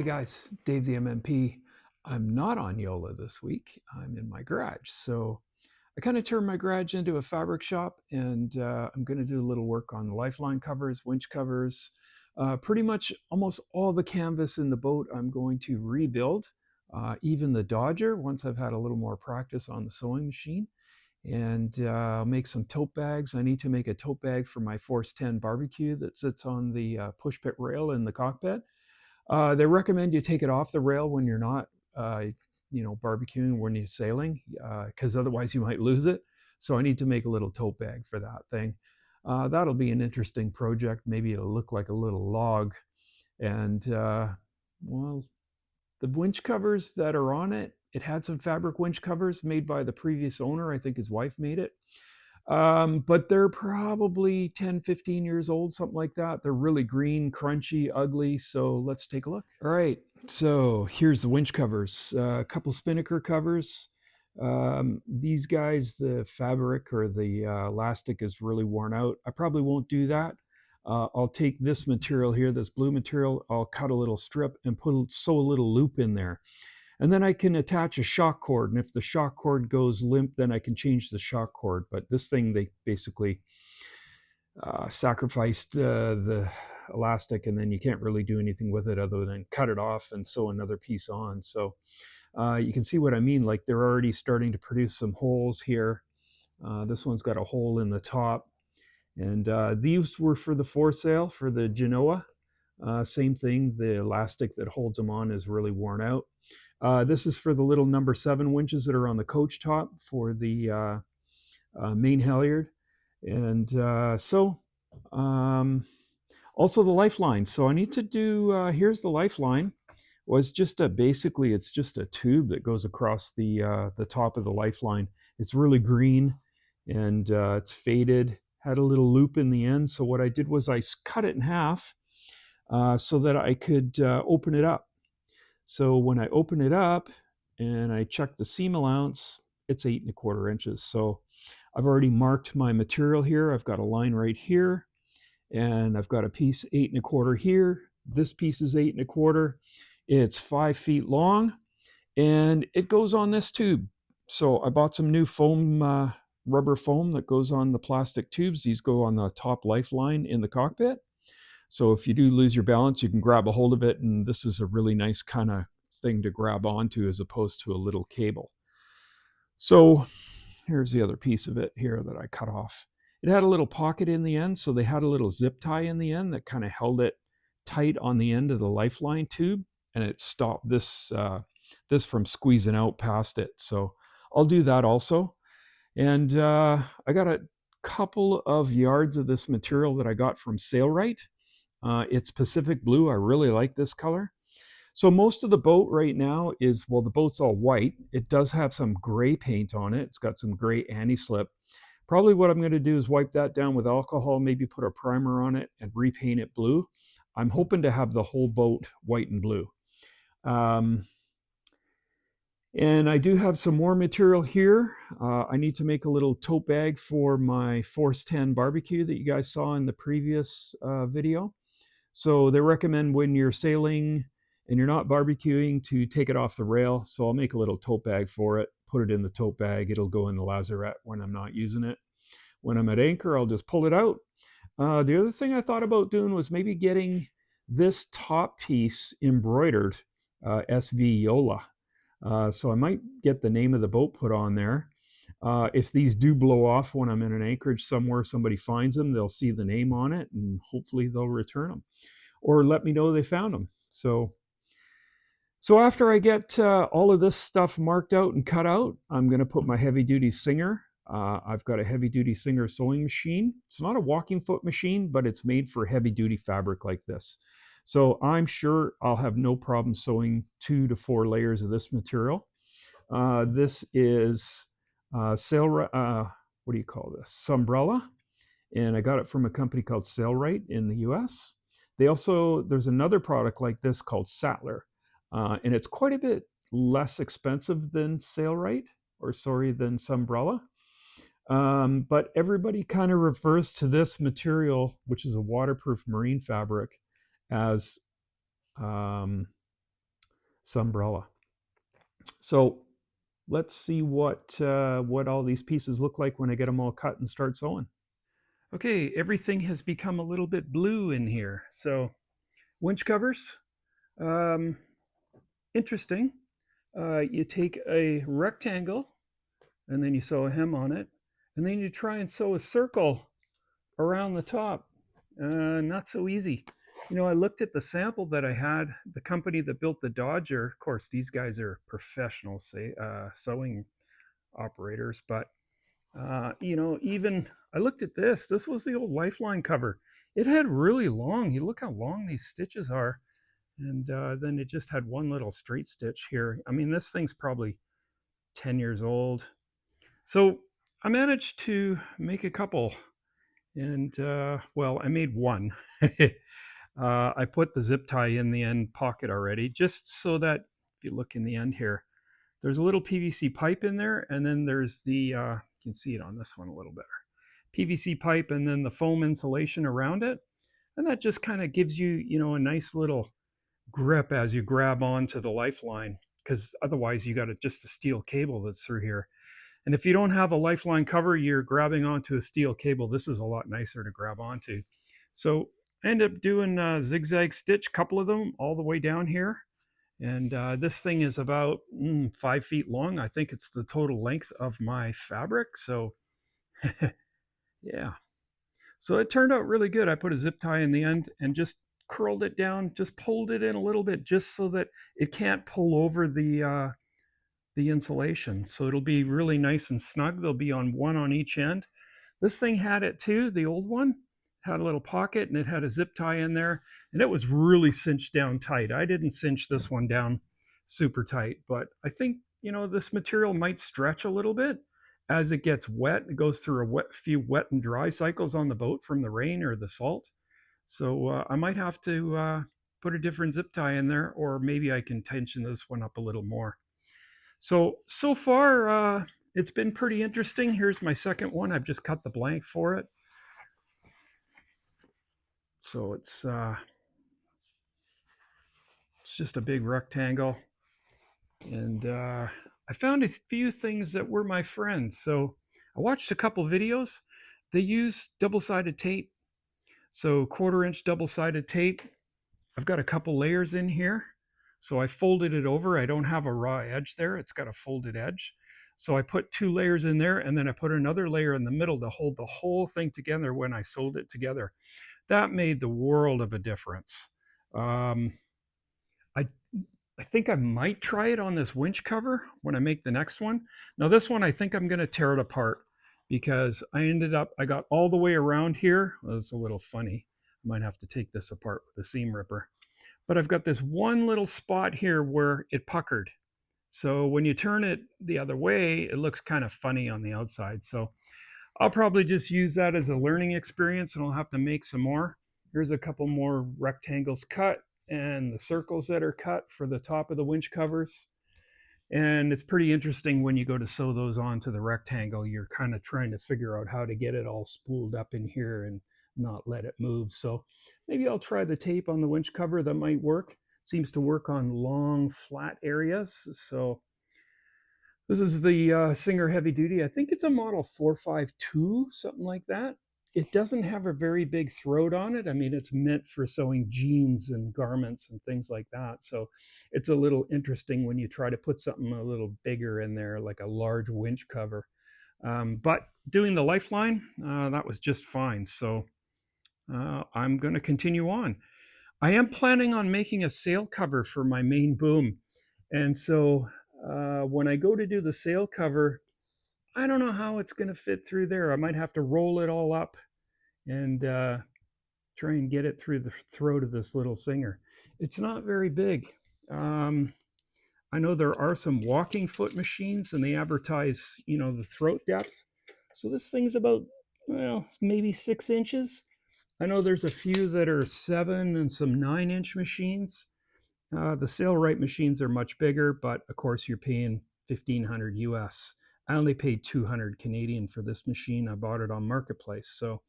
Hey guys, Dave the MMP. I'm not on Yola this week. I'm in my garage. So I kind of turned my garage into a fabric shop, and I'm going to do a little work on the lifeline covers, winch covers, pretty much almost all the canvas in the boat I'm going to rebuild, even the Dodger once I've had a little more practice on the sewing machine. And I'll make some tote bags. I need to make a tote bag for my Force 10 barbecue that sits on the push pit rail in the cockpit. They recommend you take it off the rail when you're not, barbecuing when you're sailing, because otherwise you might lose it. So I need to make a little tote bag for that thing. That'll be an interesting project. Maybe it'll look like a little log. And well, the winch covers that are on it, it had some fabric winch covers made by the previous owner. I think his wife made it. But they're probably 10, 15 years old, something like that. They're really green, crunchy, ugly. So let's take a look. All right. So here's the winch covers, a couple spinnaker covers. These guys, the fabric or the elastic is really worn out. I probably won't do that. I'll take this material here, this blue material, I'll cut a little strip and sew a little loop in there. And then I can attach a shock cord. And if the shock cord goes limp, then I can change the shock cord. But this thing, they basically sacrificed the elastic, and then you can't really do anything with it other than cut it off and sew another piece on. So you can see what I mean. Like they're already starting to produce some holes here. This one's got a hole in the top. And these were for the foresail, for the Genoa. Same thing, the elastic that holds them on is really worn out. This is for the little number 7 winches that are on the coach top for the main halyard. And also the lifeline. So I need to do, here's the lifeline. Was just basically, it's just a tube that goes across the top of the lifeline. It's really green and it's faded, had a little loop in the end. So what I did was I cut it in half so that I could open it up. So when I open it up and I check the seam allowance, it's 8 1/4 inches. So I've already marked my material here. I've got a line right here, and I've got a piece 8 1/4 here. This piece is 8 1/4. It's 5 feet long, and it goes on this tube. So I bought some new foam, rubber foam that goes on the plastic tubes. These go on the top lifeline in the cockpit. So if you do lose your balance, you can grab a hold of it, and this is a really nice kind of thing to grab onto as opposed to a little cable. So here's the other piece of it here that I cut off. It had a little pocket in the end, so they had a little zip tie in the end that kind of held it tight on the end of the lifeline tube, and it stopped this from squeezing out past it. So I'll do that also. And I got a couple of yards of this material that I got from Sailrite. It's Pacific Blue. I really like this color. So most of the boat right now is, well, the boat's all white. It does have some gray paint on it. It's got some gray anti-slip. Probably what I'm going to do is wipe that down with alcohol, maybe put a primer on it and repaint it blue. I'm hoping to have the whole boat white and blue. And I do have some more material here. I need to make a little tote bag for my Force 10 barbecue that you guys saw in the previous video. So they recommend when you're sailing and you're not barbecuing to take it off the rail. So I'll make a little tote bag for it, put it in the tote bag. It'll go in the lazarette when I'm not using it. When I'm at anchor, I'll just pull it out. The other thing I thought about doing was maybe getting this top piece embroidered, SV Yola. So I might get the name of the boat put on there. If these do blow off when I'm in an anchorage somewhere, somebody finds them, they'll see the name on it, and hopefully they'll return them or let me know they found them. So after I get all of this stuff marked out and cut out, I'm going to put my heavy duty Singer. I've got a heavy duty Singer sewing machine. It's not a walking foot machine, but it's made for heavy duty fabric like this. So I'm sure I'll have no problem sewing 2 to 4 layers of this material. This is what do you call this? Sunbrella. And I got it from a company called Sailrite in the US. There's another product like this called Sattler. And it's quite a bit less expensive than Sailrite, than Sunbrella. But everybody kind of refers to this material, which is a waterproof marine fabric, as Sunbrella. So let's see what all these pieces look like when I get them all cut and start sewing. Okay, everything has become a little bit blue in here. So winch covers, um, interesting. You take a rectangle and then you sew a hem on it, and then you try and sew a circle around the top. Not so easy. You know, I looked at the sample that I had. The company that built the Dodger, of course, these guys are professional sewing operators, but you know, even I looked at this. This was the old Lifeline cover. It had really long. You look how long these stitches are, and then it just had one little straight stitch here. I mean, this thing's probably 10 years old. So I managed to make a couple, and well, I made one. I put the zip tie in the end pocket already, just so that if you look in the end here, there's a little PVC pipe in there, and then there's the, you can see it on this one a little better, PVC pipe, and then the foam insulation around it. And that just kind of gives you, you know, a nice little grip as you grab onto the Lifeline, because otherwise you got just a steel cable that's through here. And if you don't have a Lifeline cover, you're grabbing onto a steel cable. This is a lot nicer to grab onto. So I end up doing a zigzag stitch, couple of them all the way down here. And this thing is about 5 feet long. I think it's the total length of my fabric. So yeah. So it turned out really good. I put a zip tie in the end and just curled it down, just pulled it in a little bit just so that it can't pull over the insulation. So it'll be really nice and snug. They'll be on one on each end. This thing had it too, the old one. Had a little pocket and it had a zip tie in there. And it was really cinched down tight. I didn't cinch this one down super tight, but I think, you know, this material might stretch a little bit as it gets wet. It goes through few wet and dry cycles on the boat from the rain or the salt. So I might have to put a different zip tie in there, or maybe I can tension this one up a little more. So far, it's been pretty interesting. Here's my second one. I've just cut the blank for it. So it's just a big rectangle. And I found a few things that were my friends. So I watched a couple videos. They use double-sided tape. So 1/4 inch double-sided tape. I've got a couple layers in here. So I folded it over. I don't have a raw edge there. It's got a folded edge. So I put 2 layers in there, and then I put another layer in the middle to hold the whole thing together when I sewed it together. That made the world of a difference. Um, I I think I might try it on this winch cover when I make the next one. Now this one, I think I'm going to tear it apart because I got all the way around here. Well, it's a little funny. I might have to take this apart with a seam ripper. But I've got this one little spot here where it puckered. So when you turn it the other way, it looks kind of funny on the outside. So I'll probably just use that as a learning experience, and I'll have to make some more. Here's a couple more rectangles cut and the circles that are cut for the top of the winch covers. And it's pretty interesting when you go to sew those onto the rectangle. You're kind of trying to figure out how to get it all spooled up in here and not let it move. So maybe I'll try the tape on the winch cover. That might work. Seems to work on long flat areas. So this is the Singer Heavy Duty. I think it's a model 452, something like that. It doesn't have a very big throat on it. I mean, it's meant for sewing jeans and garments and things like that. So it's a little interesting when you try to put something a little bigger in there, like a large winch cover. But doing the Lifeline, that was just fine. So I'm going to continue on. I am planning on making a sail cover for my main boom. And so when I go to do the sail cover, I don't know how it's going to fit through there. I might have to roll it all up and try and get it through the throat of this little Singer. It's not very big. I know there are some walking foot machines and they advertise, you know, the throat depth. So this thing's about, well, maybe 6 inches. I know there's a few that are 7 and some 9-inch machines. The Sailrite machines are much bigger, but of course you're paying 1,500 US. I only paid 200 Canadian for this machine. I bought it on Marketplace. So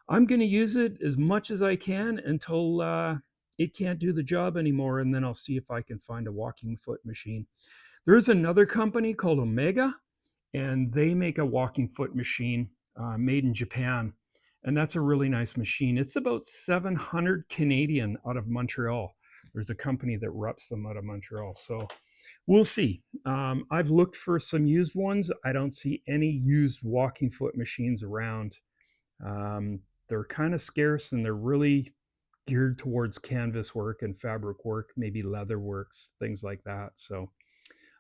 I'm going to use it as much as I can until it can't do the job anymore, and then I'll see if I can find a walking foot machine. There's another company called Omega, and they make a walking foot machine made in Japan. And that's a really nice machine. It's about 700 Canadian out of Montreal. There's a company that reps them out of Montreal. So we'll see. I've looked for some used ones. I don't see any used walking foot machines around. They're kind of scarce, and they're really geared towards canvas work and fabric work, maybe leather works, things like that. So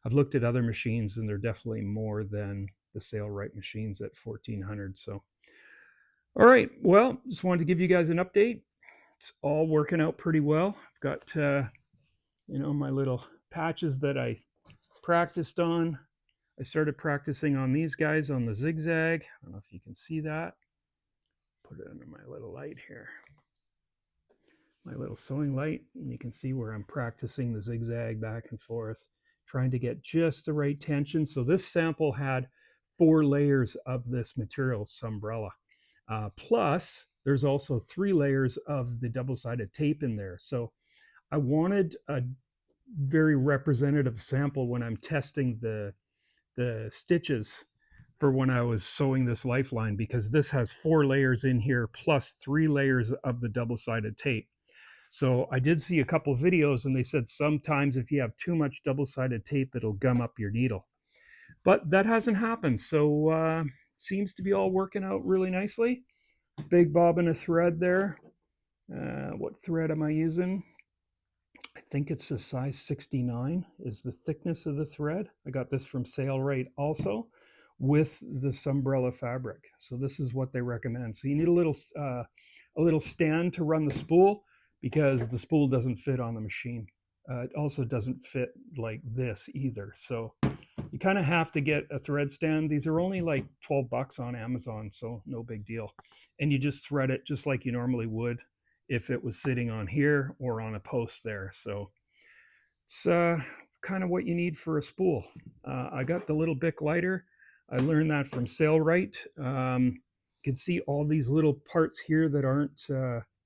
I've looked at other machines, and they're definitely more than the Sailrite machines at 1400. So, all right. Well, just wanted to give you guys an update. It's all working out pretty well. I've got, my little patches that I practiced on. I started practicing on these guys on the zigzag. I don't know if you can see that. Put it under my little light here. My little sewing light, and you can see where I'm practicing the zigzag back and forth, trying to get just the right tension. So this sample had 4 layers of this material, Sunbrella. Plus, there's also 3 layers of the double-sided tape in there. So I wanted a very representative sample when I'm testing the stitches for when I was sewing this lifeline, because this has 4 layers in here plus 3 layers of the double-sided tape. So I did see a couple of videos, and they said sometimes if you have too much double-sided tape, it'll gum up your needle. But that hasn't happened. So seems to be all working out really nicely. Big bobbin of thread there. What thread am I using? I think it's a size 69 is the thickness of the thread. I got this from Sailrite also with the Sunbrella fabric. So this is what they recommend. So you need a little stand to run the spool, because the spool doesn't fit on the machine. It also doesn't fit like this either. So you kind of have to get a thread stand. These are only like 12 bucks on Amazon, so no big deal. And you just thread it just like you normally would if it was sitting on here or on a post there. So it's kind of what you need for a spool. I got the little Bic lighter. I learned that from Sailrite. You can see all these little parts here that aren't,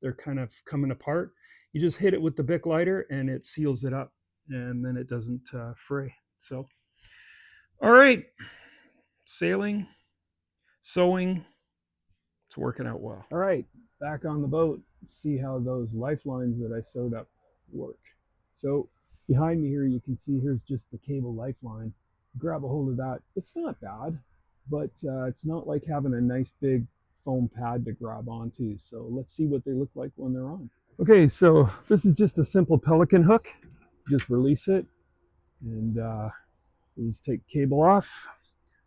they're kind of coming apart. You just hit it with the Bic lighter and it seals it up, and then it doesn't fray. So, all right, sailing, sewing, it's working out well. All right, back on the boat. See how those lifelines that I sewed up work. So behind me here, you can see here's just the cable lifeline. Grab a hold of that. It's not bad, but it's not like having a nice big foam pad to grab onto. So let's see what they look like when they're on. Okay, so this is just a simple pelican hook. Just release it, and we'll just take the cable off.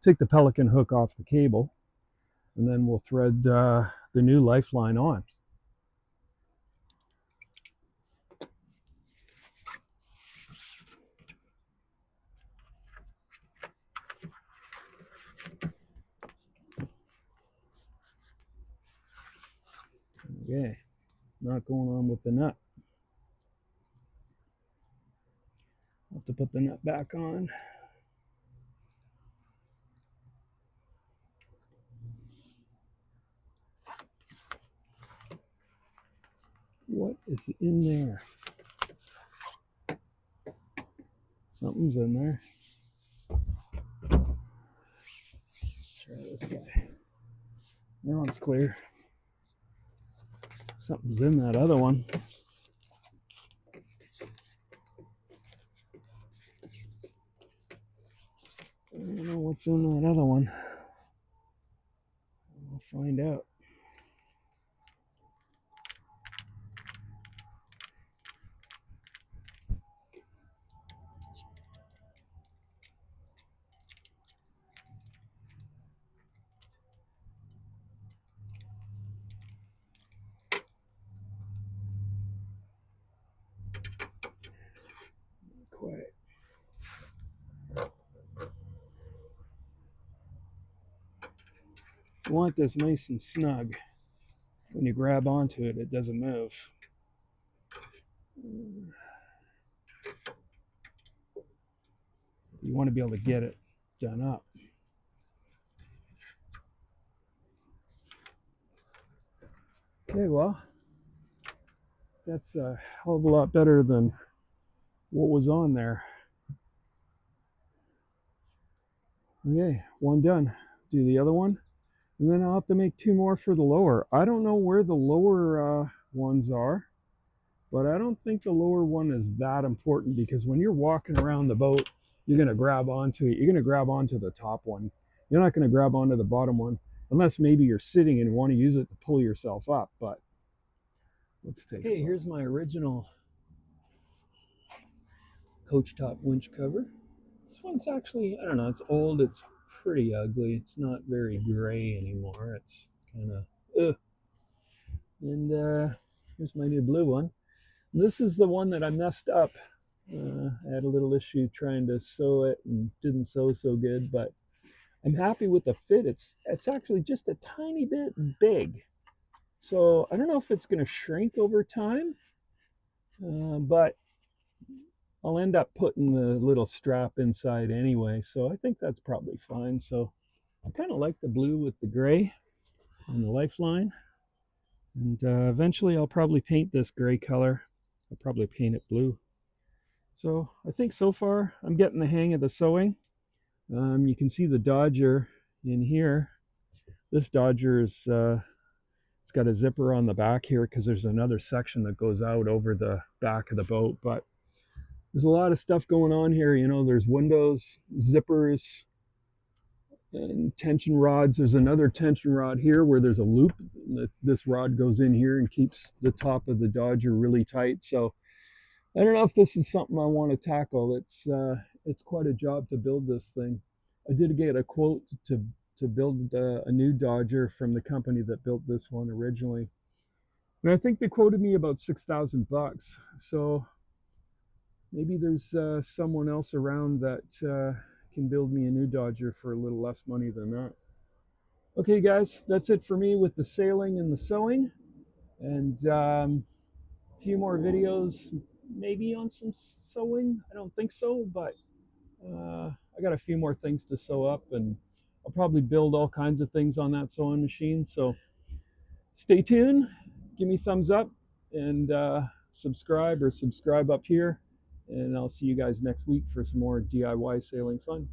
Take the pelican hook off the cable, and then we'll thread the new lifeline on. Okay, not going on with the nut. I'll have to put the nut back on. What is in there? Something's in there. Try this guy. That one's clear. Something's in that other one. I don't know what's in that other one. We'll find out. Quiet. You want this nice and snug. When you grab onto it, it doesn't move. You want to be able to get it done up. Okay, well, That's a hell of a lot better than what was on there. Okay, one done. Do the other one, and then I'll have to make 2 more for the lower. I don't know where the lower ones are, but I don't think the lower one is that important, because when you're walking around the boat, you're going to grab onto it. You're going to grab onto the top one. You're not going to grab onto the bottom one, unless maybe you're sitting and want to use it to pull yourself up. But let's take. Okay, here's my original coach top winch cover. This one's actually, I don't know, it's old, it's pretty ugly. It's not very gray anymore. It's kind of, ugh. And here's my new blue one. This is the one that I messed up. I had a little issue trying to sew it and didn't sew so good, but I'm happy with the fit. It's actually just a tiny bit big. So I don't know if it's going to shrink over time, but I'll end up putting the little strap inside anyway. So I think that's probably fine. So I kind of like the blue with the gray on the lifeline. And eventually I'll probably paint this gray color. I'll probably paint it blue. So I think so far I'm getting the hang of the sewing. You can see the Dodger in here. This Dodger is, it's got a zipper on the back here because there's another section that goes out over the back of the boat. But there's a lot of stuff going on here. You know, there's windows, zippers, and tension rods. There's another tension rod here where there's a loop. This rod goes in here and keeps the top of the Dodger really tight. So I don't know if this is something I want to tackle. It's quite a job to build this thing. I did get a quote to build a new Dodger from the company that built this one originally, and I think they quoted me about $6,000. So maybe there's someone else around that can build me a new Dodger for a little less money than that. Okay, guys, that's it for me with the sailing and the sewing, and a few more videos, maybe on some sewing. I don't think so, but I got a few more things to sew up, and I'll probably build all kinds of things on that sewing machine. So stay tuned, give me thumbs up, and subscribe up here, and I'll see you guys next week for some more DIY sailing fun.